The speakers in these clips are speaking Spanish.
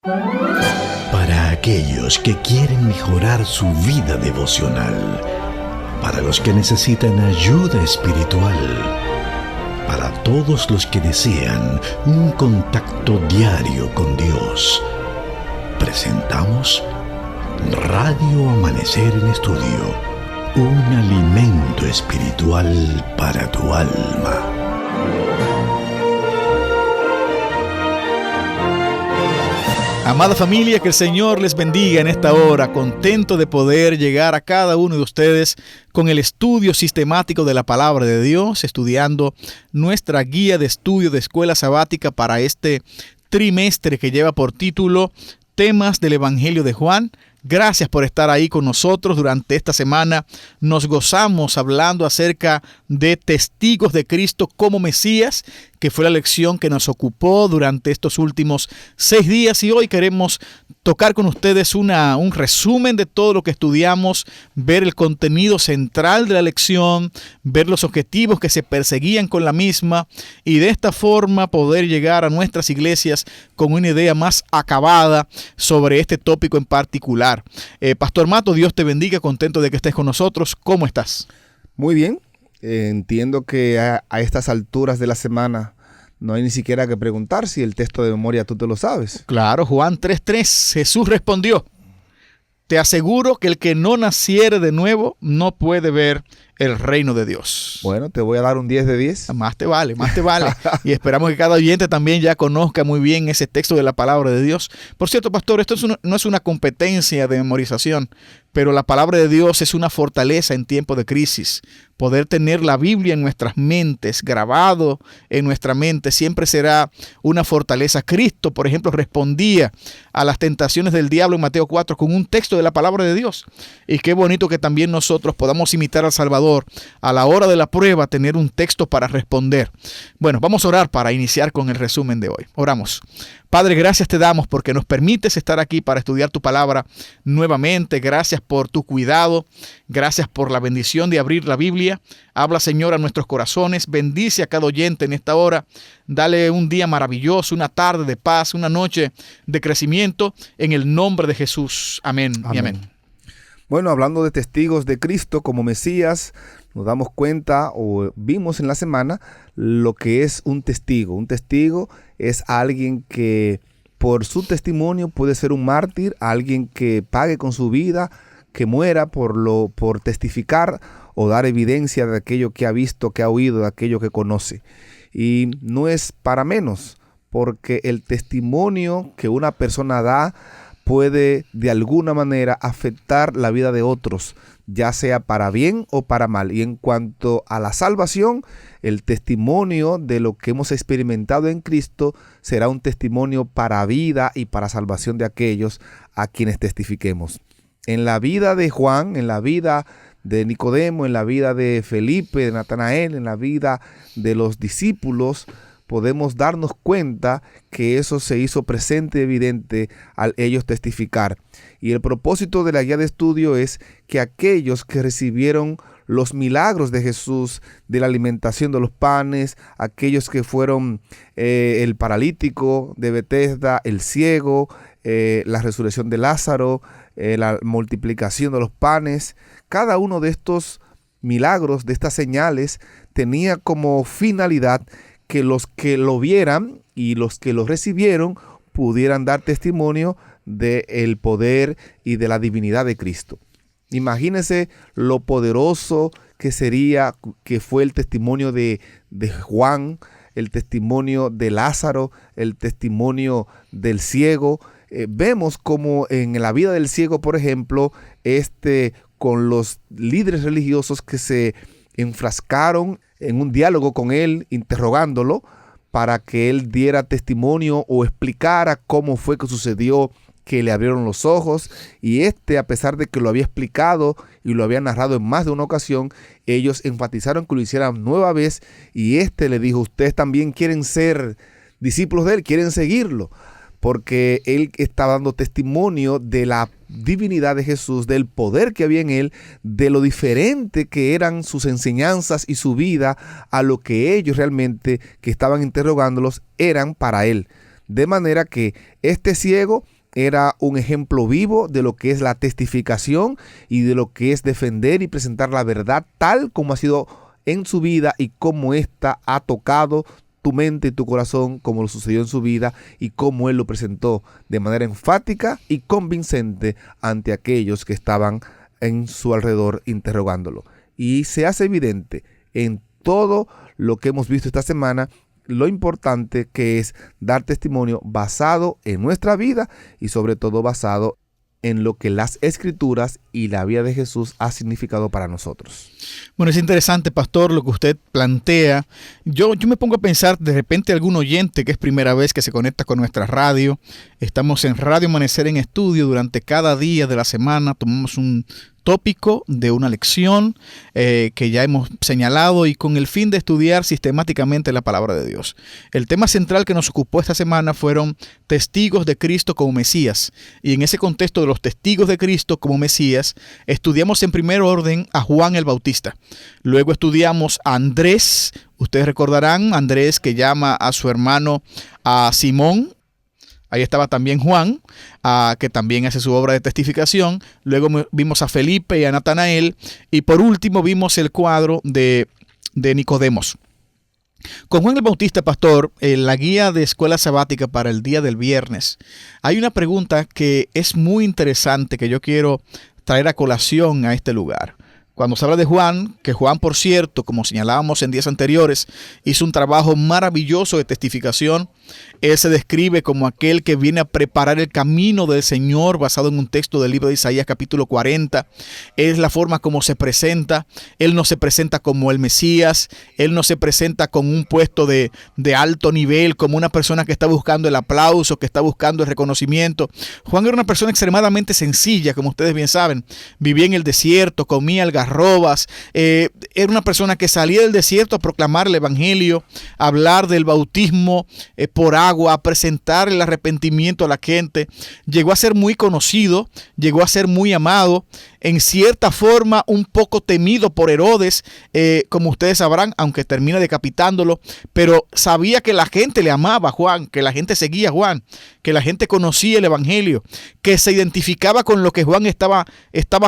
Para aquellos que quieren mejorar su vida devocional, para los que necesitan ayuda espiritual, para todos los que desean un contacto diario con Dios, presentamos Radio Amanecer en Estudio, un alimento espiritual para tu alma. Amada familia, que el Señor les bendiga en esta hora, contento de poder llegar a cada uno de ustedes con el estudio sistemático de la Palabra de Dios, estudiando nuestra guía de estudio de escuela sabática para este trimestre que lleva por título Temas del Evangelio de Juan. Gracias por estar ahí con nosotros durante esta semana. Nos gozamos hablando acerca de testigos de Cristo como Mesías, que fue la lección que nos ocupó durante estos últimos 6 días. Y hoy queremos tocar con ustedes un resumen de todo lo que estudiamos, ver el contenido central de la lección, ver los objetivos que se perseguían con la misma y de esta forma poder llegar a nuestras iglesias con una idea más acabada sobre este tópico en particular. Pastor Mato, Dios te bendiga, contento de que estés con nosotros. ¿Cómo estás? Muy bien. Entiendo que a estas alturas de la semana no hay ni siquiera que preguntar si el texto de memoria tú te lo sabes. Claro, Juan 3:3, Jesús respondió: te aseguro que el que no naciere de nuevo no puede ver el reino de Dios. Bueno, te voy a dar un 10 de 10. Más te vale, más te vale. Y esperamos que cada oyente también ya conozca muy bien ese texto de la palabra de Dios. Por cierto, pastor, esto no es una competencia de memorización, pero la palabra de Dios es una fortaleza en tiempo de crisis. Poder tener la Biblia en nuestras mentes, grabado en nuestra mente, siempre será una fortaleza. Cristo, por ejemplo, respondía a las tentaciones del diablo en Mateo 4 con un texto de la palabra de Dios. Y qué bonito que también nosotros podamos imitar al Salvador a la hora de la prueba, tener un texto para responder. Bueno, vamos a orar para iniciar con el resumen de hoy. Oramos. Padre, gracias te damos porque nos permites estar aquí para estudiar tu palabra nuevamente. Gracias por tu cuidado. Gracias por la bendición de abrir la Biblia. Habla, Señor, a nuestros corazones. Bendice a cada oyente en esta hora. Dale un día maravilloso, una tarde de paz, una noche de crecimiento. En el nombre de Jesús. Amén. Y amén. Bueno, hablando de testigos de Cristo como Mesías, nos damos cuenta o vimos en la semana lo que es un testigo. Un testigo es alguien que por su testimonio puede ser un mártir, alguien que pague con su vida, que muera por testificar o dar evidencia de aquello que ha visto, que ha oído, de aquello que conoce. Y no es para menos, porque el testimonio que una persona da puede de alguna manera afectar la vida de otros, ya sea para bien o para mal. Y en cuanto a la salvación, el testimonio de lo que hemos experimentado en Cristo será un testimonio para vida y para salvación de aquellos a quienes testifiquemos. En la vida de Juan, en la vida de Nicodemo, en la vida de Felipe, de Natanael, en la vida de los discípulos, podemos darnos cuenta que eso se hizo presente y evidente al ellos testificar. Y el propósito de la guía de estudio es que aquellos que recibieron los milagros de Jesús, de la alimentación de los panes, aquellos que fueron el paralítico de Betesda, el ciego, la resurrección de Lázaro, la multiplicación de los panes, cada uno de estos milagros, de estas señales, tenía como finalidad que los que lo vieran y los que lo recibieron pudieran dar testimonio del poder y de la divinidad de Cristo. Imagínense lo poderoso que sería, que fue el testimonio de Juan, el testimonio de Lázaro, el testimonio del ciego. Vemos como en la vida del ciego, por ejemplo, con los líderes religiosos que se enfrascaron en un diálogo con él, interrogándolo para que él diera testimonio o explicara cómo fue que sucedió que le abrieron los ojos, y a pesar de que lo había explicado y lo había narrado en más de una ocasión, ellos enfatizaron que lo hicieran nueva vez, y le dijo: ustedes también quieren ser discípulos de él, quieren seguirlo, porque él estaba dando testimonio de la divinidad de Jesús, del poder que había en él, de lo diferente que eran sus enseñanzas y su vida a lo que ellos realmente, que estaban interrogándolos, eran para él. De manera que este ciego era un ejemplo vivo de lo que es la testificación y de lo que es defender y presentar la verdad tal como ha sido en su vida y cómo ésta ha tocado tu mente y tu corazón, como lo sucedió en su vida y cómo él lo presentó de manera enfática y convincente ante aquellos que estaban en su alrededor interrogándolo. Y se hace evidente en todo lo que hemos visto esta semana lo importante que es dar testimonio basado en nuestra vida y sobre todo basado en lo que las Escrituras y la vida de Jesús ha significado para nosotros. Bueno, es interesante, pastor, lo que usted plantea. Yo me pongo a pensar, de repente algún oyente que es primera vez que se conecta con nuestra radio. Estamos en Radio Amanecer en Estudio. Durante cada día de la semana tomamos un tópico de una lección que ya hemos señalado y con el fin de estudiar sistemáticamente la palabra de Dios. El tema central que nos ocupó esta semana fueron testigos de Cristo como Mesías. Y en ese contexto de los testigos de Cristo como Mesías, estudiamos en primer orden a Juan el Bautista. Luego estudiamos a Andrés. Ustedes recordarán, Andrés que llama a su hermano a Simón. Ahí estaba también Juan, que también hace su obra de testificación. Luego vimos a Felipe y a Natanael. Y por último vimos el cuadro de Nicodemos. Con Juan el Bautista, pastor, en la guía de escuela sabática para el día del viernes, hay una pregunta que es muy interesante que yo quiero traer a colación a este lugar. Cuando se habla de Juan, que Juan, por cierto, como señalábamos en días anteriores, hizo un trabajo maravilloso de testificación. Él se describe como aquel que viene a preparar el camino del Señor, basado en un texto del libro de Isaías capítulo 40. Es la forma como se presenta. Él no se presenta como el Mesías. Él no se presenta con un puesto de alto nivel, como una persona que está buscando el aplauso, que está buscando el reconocimiento. Juan era una persona extremadamente sencilla, como ustedes bien saben. Vivía en el desierto, comía algarrobas. Era una persona que salía del desierto a proclamar el evangelio, a hablar del bautismo por agua, a presentar el arrepentimiento a la gente. Llegó a ser muy conocido, llegó a ser muy amado, en cierta forma un poco temido por Herodes, como ustedes sabrán, aunque termina decapitándolo, pero sabía que la gente le amaba a Juan, que la gente seguía a Juan, que la gente conocía el evangelio, que se identificaba con lo que Juan estaba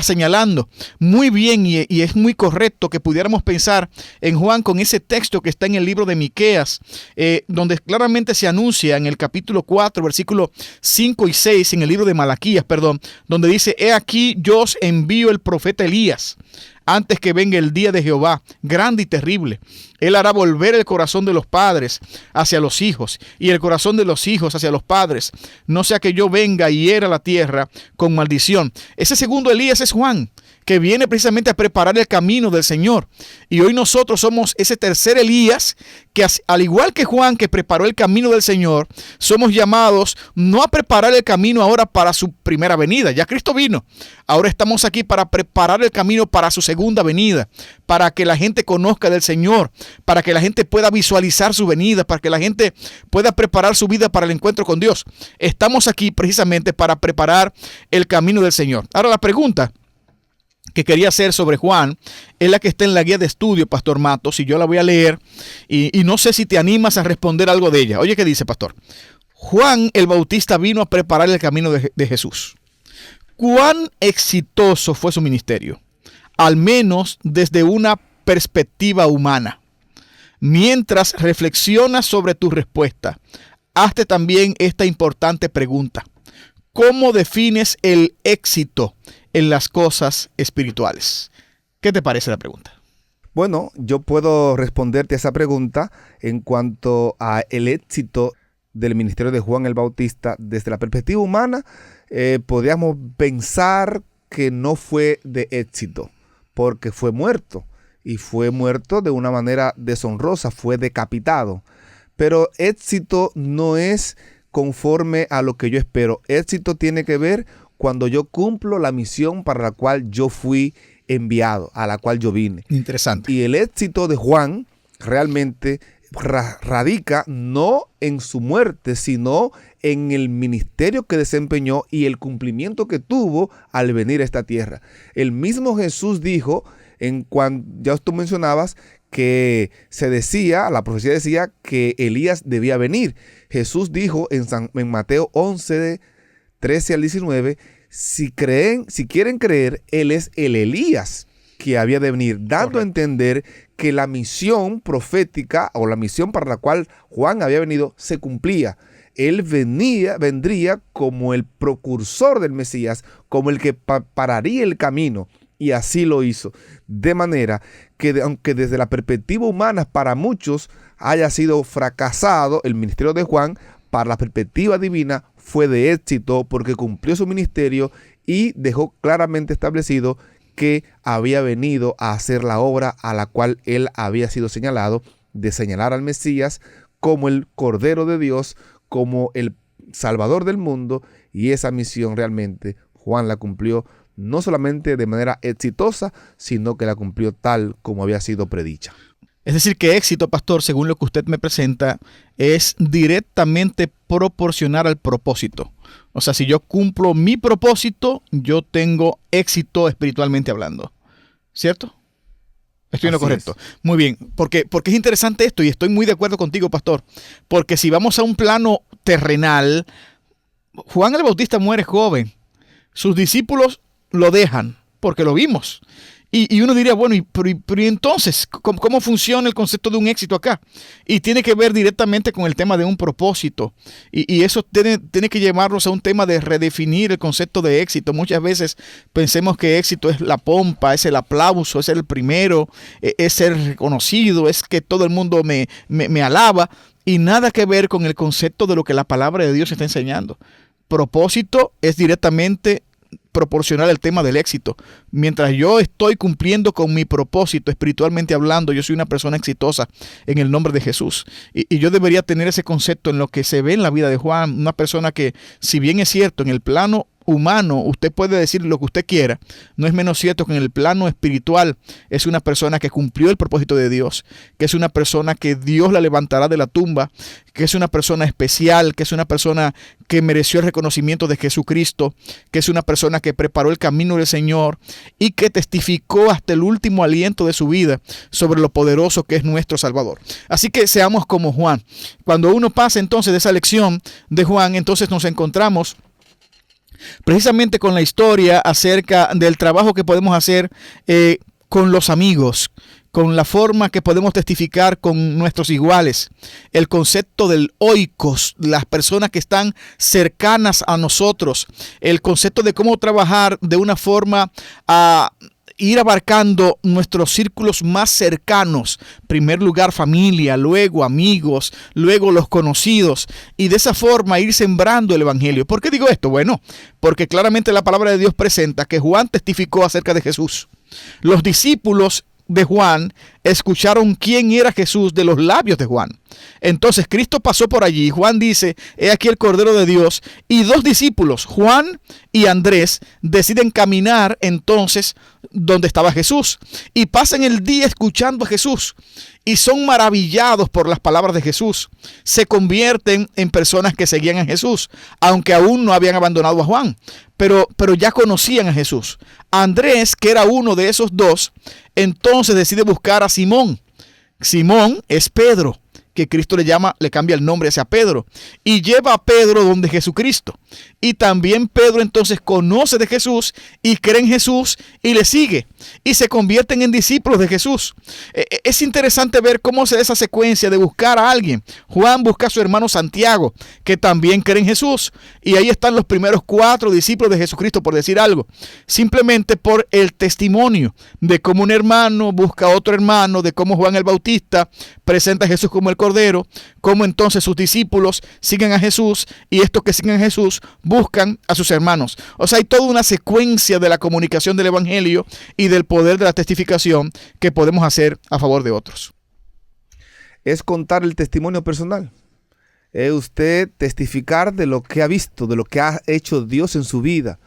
señalando. Muy bien, y es muy correcto que pudiéramos pensar en Juan con ese texto que está en el libro de Miqueas, donde claramente se anuncia en el capítulo 4, versículos 5 y 6, en el libro de Malaquías, donde dice: he aquí yo os envío el profeta Elías antes que venga el día de Jehová, grande y terrible. Él hará volver el corazón de los padres hacia los hijos y el corazón de los hijos hacia los padres, no sea que yo venga y hiera la tierra con maldición. Ese segundo Elías es Juan, que viene precisamente a preparar el camino del Señor. Y hoy nosotros somos ese tercer Elías que, al igual que Juan, que preparó el camino del Señor, somos llamados no a preparar el camino ahora para su primera venida. Ya Cristo vino. Ahora estamos aquí para preparar el camino para su segunda venida, para que la gente conozca del Señor, para que la gente pueda visualizar su venida, para que la gente pueda preparar su vida para el encuentro con Dios. Estamos aquí precisamente para preparar el camino del Señor. Ahora la pregunta que quería hacer sobre Juan es la que está en la guía de estudio, Pastor Matos, y yo la voy a leer y no sé si te animas a responder algo de ella. Oye, ¿qué dice, pastor? Juan el Bautista vino a preparar el camino de Jesús. ¿Cuán exitoso fue su ministerio? Al menos desde una perspectiva humana. Mientras reflexionas sobre tu respuesta, hazte también esta importante pregunta: ¿cómo defines el éxito en las cosas espirituales? ¿Qué te parece la pregunta? Bueno, yo puedo responderte a esa pregunta en cuanto a el éxito del ministerio de Juan el Bautista. Desde la perspectiva humana, podríamos pensar que no fue de éxito, porque fue muerto, y fue muerto de una manera deshonrosa, fue decapitado. Pero éxito no es conforme a lo que yo espero. Éxito tiene que ver cuando yo cumplo la misión para la cual yo fui enviado, a la cual yo vine. Interesante. Y el éxito de Juan realmente radica no en su muerte, sino en el ministerio que desempeñó y el cumplimiento que tuvo al venir a esta tierra. El mismo Jesús dijo Ya tú mencionabas que la profecía decía que Elías debía venir. Jesús dijo en Mateo 11, 13 al 19, si quieren creer, Él es el Elías que había de venir, dando a entender que la misión profética o la misión para la cual Juan había venido se cumplía. Él vendría como el precursor del Mesías, como el que pararía el camino, y así lo hizo. De manera que aunque desde la perspectiva humana para muchos haya sido fracasado el ministerio de Juan, para la perspectiva divina fue de éxito porque cumplió su ministerio y dejó claramente establecido que había venido a hacer la obra a la cual él había sido señalado, de señalar al Mesías como el Cordero de Dios, como el Salvador del mundo, y esa misión realmente Juan la cumplió no solamente de manera exitosa, sino que la cumplió tal como había sido predicha. Es decir, que éxito, pastor, según lo que usted me presenta, es directamente proporcional al propósito. O sea, si yo cumplo mi propósito, yo tengo éxito espiritualmente hablando. ¿Cierto? Estoy en lo correcto. Muy bien, porque es interesante esto y estoy muy de acuerdo contigo, pastor. Porque si vamos a un plano terrenal, Juan el Bautista muere joven. Sus discípulos lo dejan, porque lo vimos. Y uno diría, bueno, pero entonces, ¿cómo funciona el concepto de un éxito acá? Y tiene que ver directamente con el tema de un propósito. Y eso tiene que llevarnos a un tema de redefinir el concepto de éxito. Muchas veces pensemos que éxito es la pompa, es el aplauso, es ser el primero, es ser reconocido, es que todo el mundo me alaba. Y nada que ver con el concepto de lo que la palabra de Dios está enseñando. Propósito es directamente proporcional al tema del éxito. Mientras yo estoy cumpliendo con mi propósito espiritualmente hablando, yo soy una persona exitosa en el nombre de Jesús. Y yo debería tener ese concepto en lo que se ve en la vida de Juan, una persona que, si bien es cierto, en el plano humano usted puede decir lo que usted quiera, no es menos cierto que en el plano espiritual es una persona que cumplió el propósito de Dios, que es una persona que Dios la levantará de la tumba, que es una persona especial, que es una persona que mereció el reconocimiento de Jesucristo, que es una persona que preparó el camino del Señor y que testificó hasta el último aliento de su vida sobre lo poderoso que es nuestro Salvador. Así que seamos como Juan. Cuando uno pasa entonces de esa lección de Juan, entonces nos encontramos precisamente con la historia acerca del trabajo que podemos hacer con los amigos, con la forma que podemos testificar con nuestros iguales, el concepto del oikos, las personas que están cercanas a nosotros, el concepto de cómo trabajar de una forma a ir abarcando nuestros círculos más cercanos, primer lugar familia, luego amigos, luego los conocidos, y de esa forma ir sembrando el evangelio. ¿Por qué digo esto? Bueno, porque claramente la palabra de Dios presenta que Juan testificó acerca de Jesús. Los discípulos de Juan escucharon quién era Jesús de los labios de Juan. Entonces Cristo pasó por allí. Juan dice, he aquí el Cordero de Dios. Y dos discípulos, Juan y Andrés, deciden caminar entonces donde estaba Jesús. Y pasan el día escuchando a Jesús. Y son maravillados por las palabras de Jesús. Se convierten en personas que seguían a Jesús, aunque aún no habían abandonado a Juan. Pero ya conocían a Jesús. Andrés, que era uno de esos dos, entonces decide buscar a Simón. Simón es Pedro, que Cristo le cambia el nombre hacia Pedro, y lleva a Pedro donde Jesucristo. Y también Pedro entonces conoce de Jesús y cree en Jesús y le sigue y se convierten en discípulos de Jesús. Es interesante ver cómo se da esa secuencia de buscar a alguien. Juan busca a su hermano Santiago, que también cree en Jesús, y ahí están los primeros 4 discípulos de Jesucristo, por decir algo, simplemente por el testimonio de cómo un hermano busca a otro hermano, de cómo Juan el Bautista presenta a Jesús como el Cordero, cómo entonces sus discípulos siguen a Jesús y estos que siguen a Jesús buscan a sus hermanos. O sea, hay toda una secuencia de la comunicación del evangelio y del poder de la testificación que podemos hacer a favor de otros. Es contar el testimonio personal. Es usted testificar de lo que ha visto, de lo que ha hecho Dios en su vida.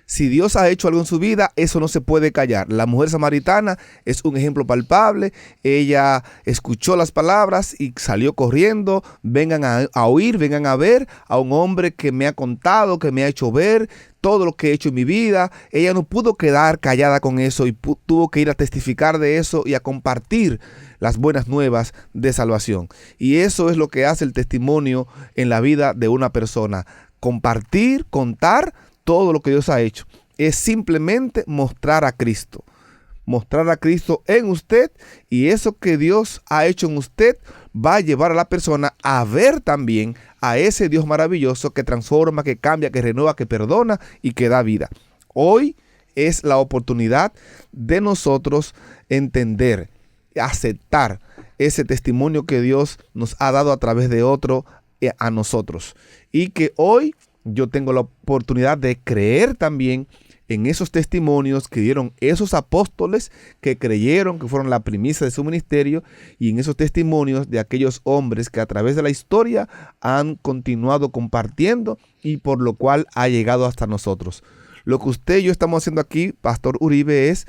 Si Dios ha hecho algo en su vida, eso no se puede callar. La mujer samaritana es un ejemplo palpable. Ella escuchó las palabras y salió corriendo. Vengan a oír, vengan a ver a un hombre que me ha contado, que me ha hecho ver todo lo que he hecho en mi vida. Ella no pudo quedar callada con eso y tuvo que ir a testificar de eso y a compartir las buenas nuevas de salvación. Y eso es lo que hace el testimonio en la vida de una persona. Compartir, contar todo lo que Dios ha hecho. Es simplemente mostrar a Cristo. Mostrar a Cristo en usted, y eso que Dios ha hecho en usted va a llevar a la persona a ver también a ese Dios maravilloso que transforma, que cambia, que renueva, que perdona y que da vida. Hoy es la oportunidad de nosotros entender, aceptar ese testimonio que Dios nos ha dado a través de otro a nosotros, y que hoy yo tengo la oportunidad de creer también en esos testimonios que dieron esos apóstoles que creyeron, que fueron la primicia de su ministerio, y en esos testimonios de aquellos hombres que a través de la historia han continuado compartiendo y por lo cual ha llegado hasta nosotros. Lo que usted y yo estamos haciendo aquí, Pastor Uribe, es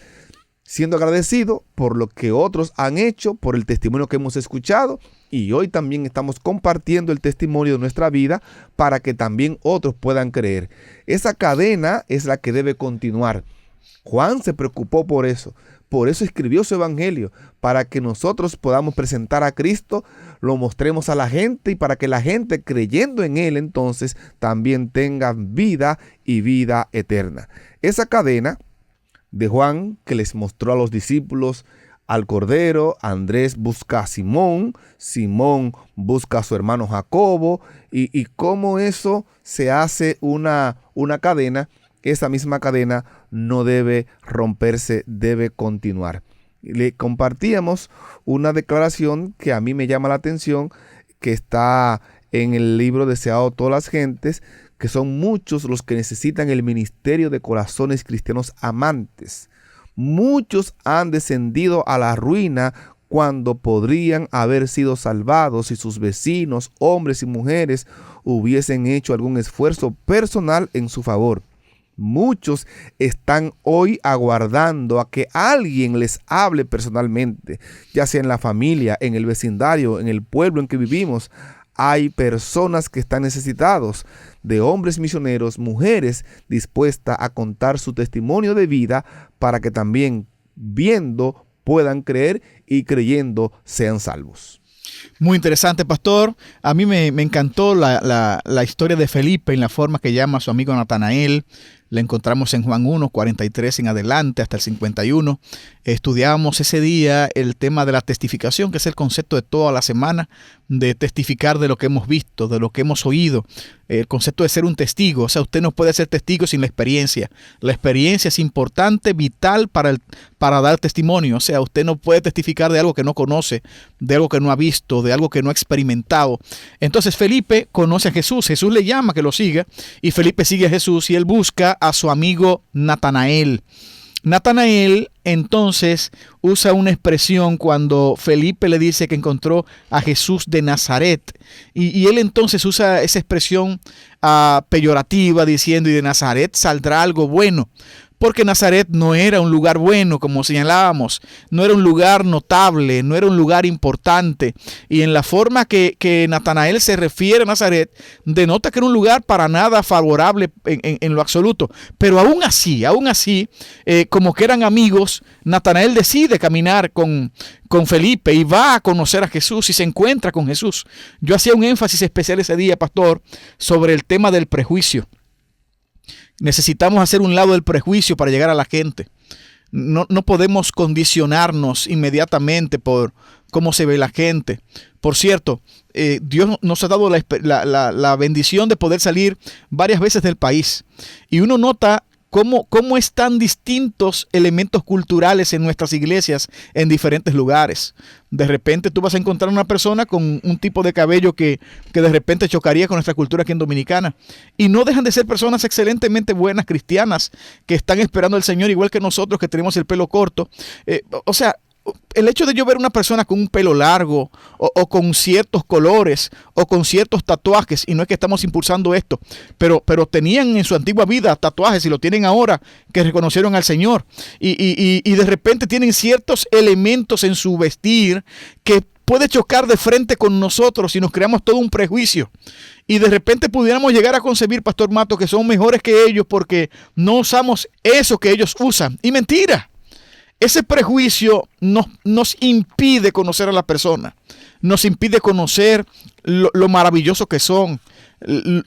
siendo agradecido por lo que otros han hecho, por el testimonio que hemos escuchado, y hoy también estamos compartiendo el testimonio de nuestra vida para que también otros puedan creer. Esa cadena es la que debe continuar. Juan se preocupó por eso escribió su evangelio, para que nosotros podamos presentar a Cristo, lo mostremos a la gente y para que la gente, creyendo en Él, entonces también tenga vida y vida eterna. Esa cadena de Juan que les mostró a los discípulos al Cordero, Andrés busca a Simón, Simón busca a su hermano Jacobo, y cómo eso se hace una cadena. Esa misma cadena no debe romperse, debe continuar. Le compartíamos una declaración que a mí me llama la atención, que está en el libro Deseado de todas las gentes, que son muchos los que necesitan el ministerio de corazones cristianos amantes. Muchos han descendido a la ruina cuando podrían haber sido salvados si sus vecinos, hombres y mujeres, hubiesen hecho algún esfuerzo personal en su favor. Muchos están hoy aguardando a que alguien les hable personalmente, ya sea en la familia, en el vecindario, en el pueblo en que vivimos. Hay personas que están necesitados de hombres misioneros, mujeres dispuestas a contar su testimonio de vida para que también viendo puedan creer y creyendo sean salvos. Muy interesante, pastor. A mí me encantó la historia de Felipe en la forma que llama a su amigo Natanael. La encontramos en Juan 1, 43 en adelante hasta el 51. Estudiábamos ese día el tema de la testificación, que es el concepto de toda la semana, de testificar de lo que hemos visto, de lo que hemos oído. El concepto de ser un testigo. O sea, usted no puede ser testigo sin la experiencia. La experiencia es importante, vital para dar testimonio. O sea, usted no puede testificar de algo que no conoce, de algo que no ha visto, de algo que no ha experimentado. Entonces Felipe conoce a Jesús. Jesús le llama que lo siga, y Felipe sigue a Jesús y él busca a su amigo Natanael. Natanael entonces usa una expresión cuando Felipe le dice que encontró a Jesús de Nazaret, y él entonces usa esa expresión peyorativa diciendo: y de Nazaret saldrá algo bueno. Porque Nazaret no era un lugar bueno, como señalábamos, no era un lugar notable, no era un lugar importante. Y en la forma que Natanael se refiere a Nazaret, denota que era un lugar para nada favorable en lo absoluto. Pero aún así, como que eran amigos, Natanael decide caminar con Felipe y va a conocer a Jesús y se encuentra con Jesús. Yo hacía un énfasis especial ese día, pastor, sobre el tema del prejuicio. Necesitamos hacer un lado del prejuicio para llegar a la gente. No podemos condicionarnos inmediatamente por cómo se ve la gente. Por cierto, Dios nos ha dado la bendición de poder salir varias veces del país. Y uno nota cómo están distintos elementos culturales en nuestras iglesias en diferentes lugares. De repente tú vas a encontrar una persona con un tipo de cabello que de repente chocaría con nuestra cultura aquí en Dominicana. Y no dejan de ser personas excelentemente buenas, cristianas, que están esperando al Señor igual que nosotros, que tenemos el pelo corto. O sea, el hecho de yo ver una persona con un pelo largo o con ciertos colores o con ciertos tatuajes, y no es que estamos impulsando esto, pero tenían en su antigua vida tatuajes y lo tienen ahora que reconocieron al Señor, y de repente tienen ciertos elementos en su vestir que puede chocar de frente con nosotros y nos creamos todo un prejuicio. Y de repente pudiéramos llegar a concebir, Pastor Mato, que son mejores que ellos porque no usamos eso que ellos usan. Y mentira. Ese prejuicio nos impide conocer a la persona. Nos impide conocer lo maravilloso que son.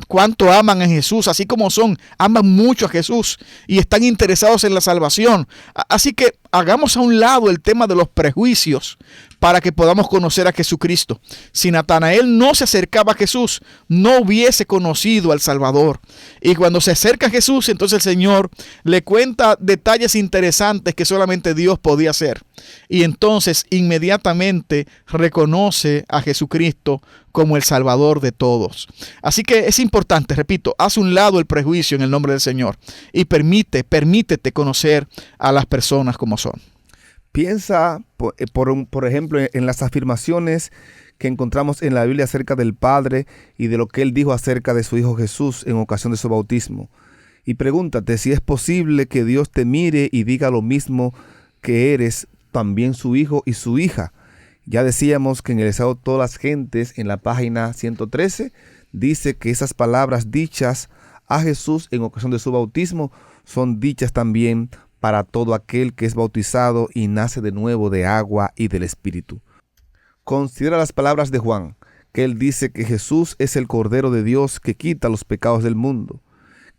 Cuánto aman a Jesús, así como son, aman mucho a Jesús y están interesados en la salvación. Así que hagamos a un lado el tema de los prejuicios para que podamos conocer a Jesucristo. Si Natanael no se acercaba a Jesús, no hubiese conocido al Salvador. Y cuando se acerca a Jesús, entonces el Señor le cuenta detalles interesantes que solamente Dios podía hacer. Y entonces inmediatamente reconoce a Jesucristo como el Salvador de todos. Así que es importante, repito, haz un lado el prejuicio en el nombre del Señor y permítete conocer a las personas como son. Piensa, por ejemplo, en las afirmaciones que encontramos en la Biblia acerca del Padre y de lo que Él dijo acerca de su Hijo Jesús en ocasión de su bautismo. Y pregúntate si es posible que Dios te mire y diga lo mismo, que eres también su hijo y su hija. Ya decíamos que en el Estado de todas las gentes, en la página 113, dice que esas palabras dichas a Jesús en ocasión de su bautismo son dichas también para todo aquel que es bautizado y nace de nuevo de agua y del Espíritu. Considera las palabras de Juan, que él dice que Jesús es el Cordero de Dios que quita los pecados del mundo.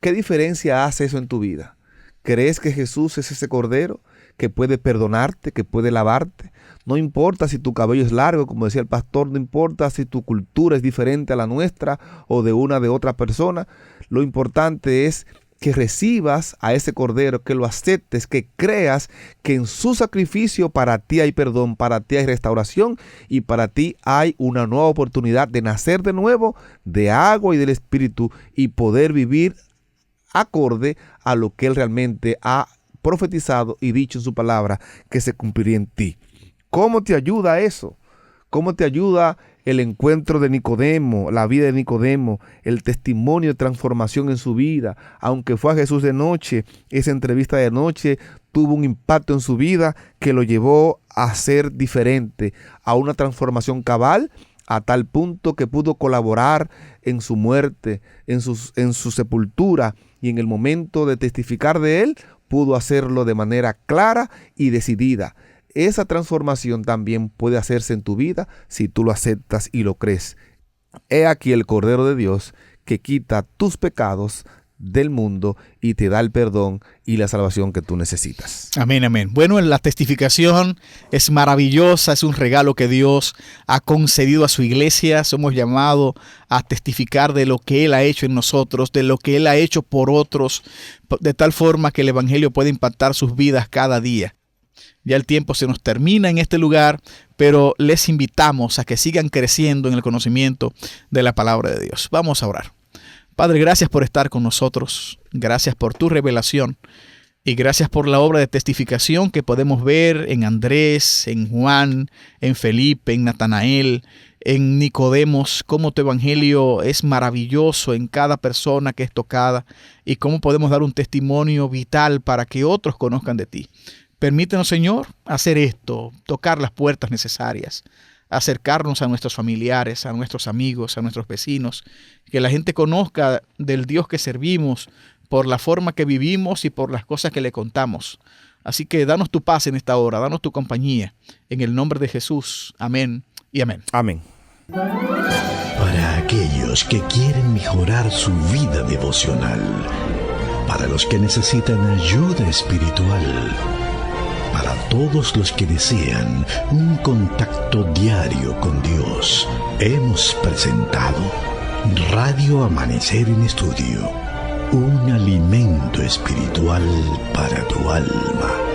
¿Qué diferencia hace eso en tu vida? ¿Crees que Jesús es ese Cordero que puede perdonarte, que puede lavarte? No importa si tu cabello es largo, como decía el pastor, no importa si tu cultura es diferente a la nuestra o de otra persona. Lo importante es que recibas a ese Cordero, que lo aceptes, que creas que en su sacrificio para ti hay perdón, para ti hay restauración y para ti hay una nueva oportunidad de nacer de nuevo de agua y del Espíritu y poder vivir acorde a lo que Él realmente ha profetizado y dicho en su palabra que se cumpliría en ti. ¿Cómo te ayuda eso? ¿Cómo te ayuda el encuentro de Nicodemo, la vida de Nicodemo, el testimonio de transformación en su vida? Aunque fue a Jesús de noche, esa entrevista de noche tuvo un impacto en su vida que lo llevó a ser diferente, a una transformación cabal, a tal punto que pudo colaborar en su muerte, en su sepultura, y en el momento de testificar de él, pudo hacerlo de manera clara y decidida. Esa transformación también puede hacerse en tu vida si tú lo aceptas y lo crees. He aquí el Cordero de Dios que quita tus pecados del mundo y te da el perdón y la salvación que tú necesitas. Amén, amén. Bueno, la testificación es maravillosa, es un regalo que Dios ha concedido a su iglesia. Somos llamados a testificar de lo que Él ha hecho en nosotros, de lo que Él ha hecho por otros, de tal forma que el Evangelio puede impactar sus vidas cada día. Ya el tiempo se nos termina en este lugar, pero les invitamos a que sigan creciendo en el conocimiento de la palabra de Dios. Vamos a orar. Padre, gracias por estar con nosotros, gracias por tu revelación y gracias por la obra de testificación que podemos ver en Andrés, en Juan, en Felipe, en Natanael, en Nicodemos, cómo tu evangelio es maravilloso en cada persona que es tocada y cómo podemos dar un testimonio vital para que otros conozcan de ti. Permítenos, Señor, hacer esto, tocar las puertas necesarias, acercarnos a nuestros familiares, a nuestros amigos, a nuestros vecinos, que la gente conozca del Dios que servimos por la forma que vivimos y por las cosas que le contamos. Así que danos tu paz en esta hora, danos tu compañía, en el nombre de Jesús. Amén y amén. Amén. Para aquellos que quieren mejorar su vida devocional, para los que necesitan ayuda espiritual, para todos los que desean un contacto diario con Dios, hemos presentado Radio Amanecer en Estudio, un alimento espiritual para tu alma.